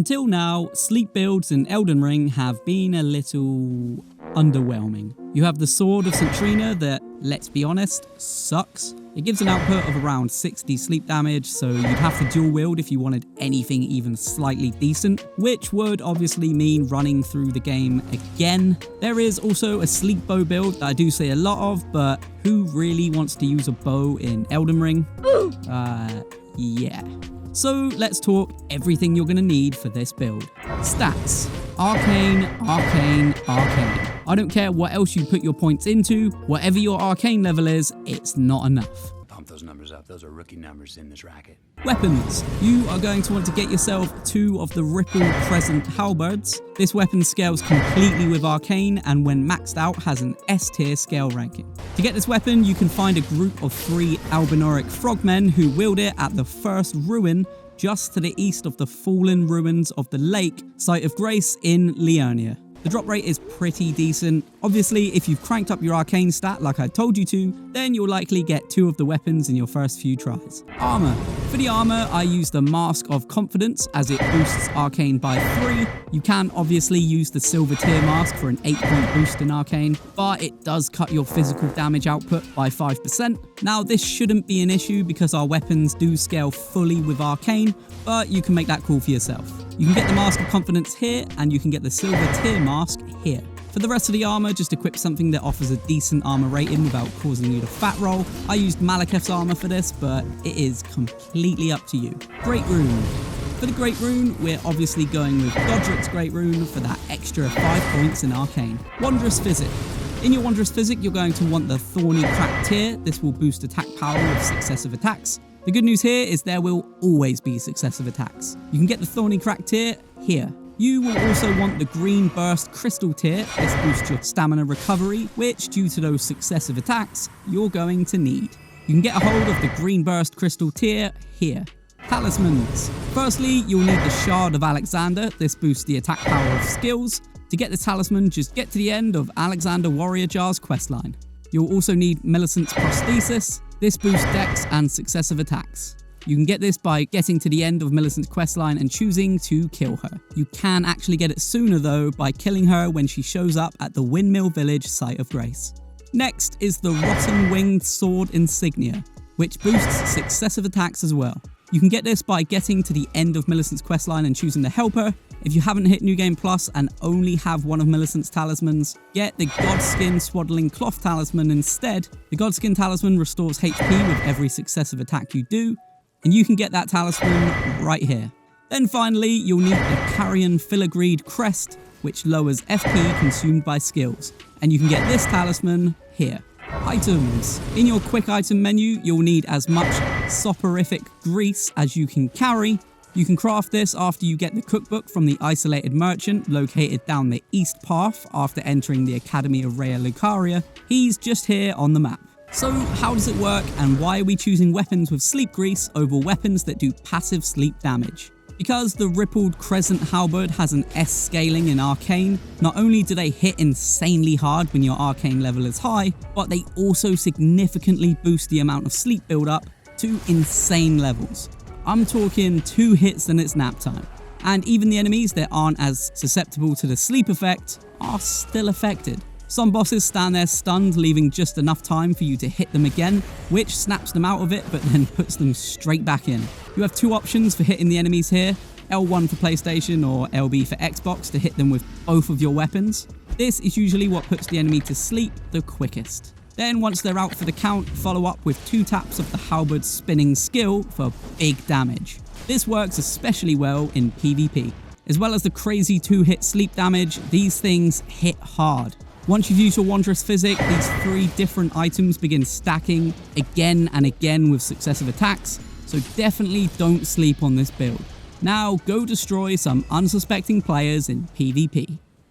Until now, sleep builds in Elden Ring have been a little underwhelming. You have the Sword of St. Trina that, let's be honest, sucks. It gives an output of around 60 sleep damage, so you'd have to dual wield if you wanted anything even slightly decent, which would obviously mean running through the game again. There is also a sleep bow build that I do see a lot of, but who really wants to use a bow in Elden Ring? Yeah. So let's talk everything you're going to need for this build. Stats. Arcane, Arcane, Arcane. I don't care what else you put your points into, whatever your Arcane level is, it's not enough. Pump those numbers up, those are rookie numbers in this racket. Weapons. You are going to want to get yourself 2 of the Ripple Crescent Halberds. This weapon scales completely with Arcane and when maxed out has an S tier scale ranking. To get this weapon, you can find a group of 3 Albinoric frogmen who wield it at the first ruin just to the east of the fallen ruins of the lake, Site of Grace in Liurnia. The drop rate is pretty decent. Obviously, if you've cranked up your Arcane stat like I told you to, then you'll likely get 2 of the weapons in your first few tries. Armor. For the armor, I use the Mask of Confidence as it boosts Arcane by 3. You can obviously use the Silver Tier Mask for an 8-point boost in Arcane, but it does cut your physical damage output by 5%. Now, this shouldn't be an issue because our weapons do scale fully with Arcane, but you can make that call for yourself. You can get the Mask of Confidence here, and you can get the Silver Tier Mask here. For the rest of the armor, just equip something that offers a decent armor rating without causing you to fat roll. I used Malekith's armor for this, but it is completely up to you. Great Rune. For the Great Rune, we're obviously going with Godric's Great Rune for that extra 5 points in Arcane. Wondrous Physic. In your Wondrous Physic, you're going to want the Thorny Crack tier. This will boost attack power with successive attacks. The good news here is there will always be successive attacks. You can get the Thorny Crack tier here. You will also want the Green Burst Crystal tier. This boosts your stamina recovery, which due to those successive attacks, you're going to need. You can get a hold of the Green Burst Crystal tier here. Talismans. Firstly, you'll need the Shard of Alexander. This boosts the attack power of skills. To get the talisman, just get to the end of Alexander Warrior Jar's questline. You'll also need Millicent's Prosthesis. This boosts dex and successive attacks. You can get this by getting to the end of Millicent's questline and choosing to kill her. You can actually get it sooner though by killing her when she shows up at the Windmill Village Site of Grace. Next is the Rotten Winged Sword Insignia, which boosts successive attacks as well. You can get this by getting to the end of Millicent's questline and choosing to help her. If you haven't hit New Game Plus and only have one of Millicent's talismans, get the Godskin Swaddling Cloth Talisman instead. The Godskin Talisman restores HP with every successive attack you do, and you can get that talisman right here. Then finally, you'll need the Carrion Filigreed Crest, which lowers FP consumed by skills, and you can get this talisman here. Items. In your quick item menu, you'll need as much soporific grease as you can carry. You can craft this after you get the cookbook from the Isolated Merchant located down the east path after entering the Academy of Rhea Lucaria. He's just here on the map. So how does it work and why are we choosing weapons with sleep grease over weapons that do passive sleep damage? Because the Rippled Crescent Halberd has an S scaling in Arcane, not only do they hit insanely hard when your Arcane level is high, but they also significantly boost the amount of sleep build-up to insane levels. I'm talking 2 hits and it's nap time. And even the enemies that aren't as susceptible to the sleep effect are still affected. Some bosses stand there stunned, leaving just enough time for you to hit them again, which snaps them out of it but then puts them straight back in. You have 2 options for hitting the enemies here, L1 for PlayStation or LB for Xbox to hit them with both of your weapons. This is usually what puts the enemy to sleep the quickest. Then once they're out for the count, follow up with 2 taps of the Halberd's spinning skill for big damage. This works especially well in PvP. As well as the crazy 2-hit sleep damage, these things hit hard. Once you've used your Wondrous Physic, these 3 different items begin stacking again and again with successive attacks, so definitely don't sleep on this build. Now go destroy some unsuspecting players in PvP.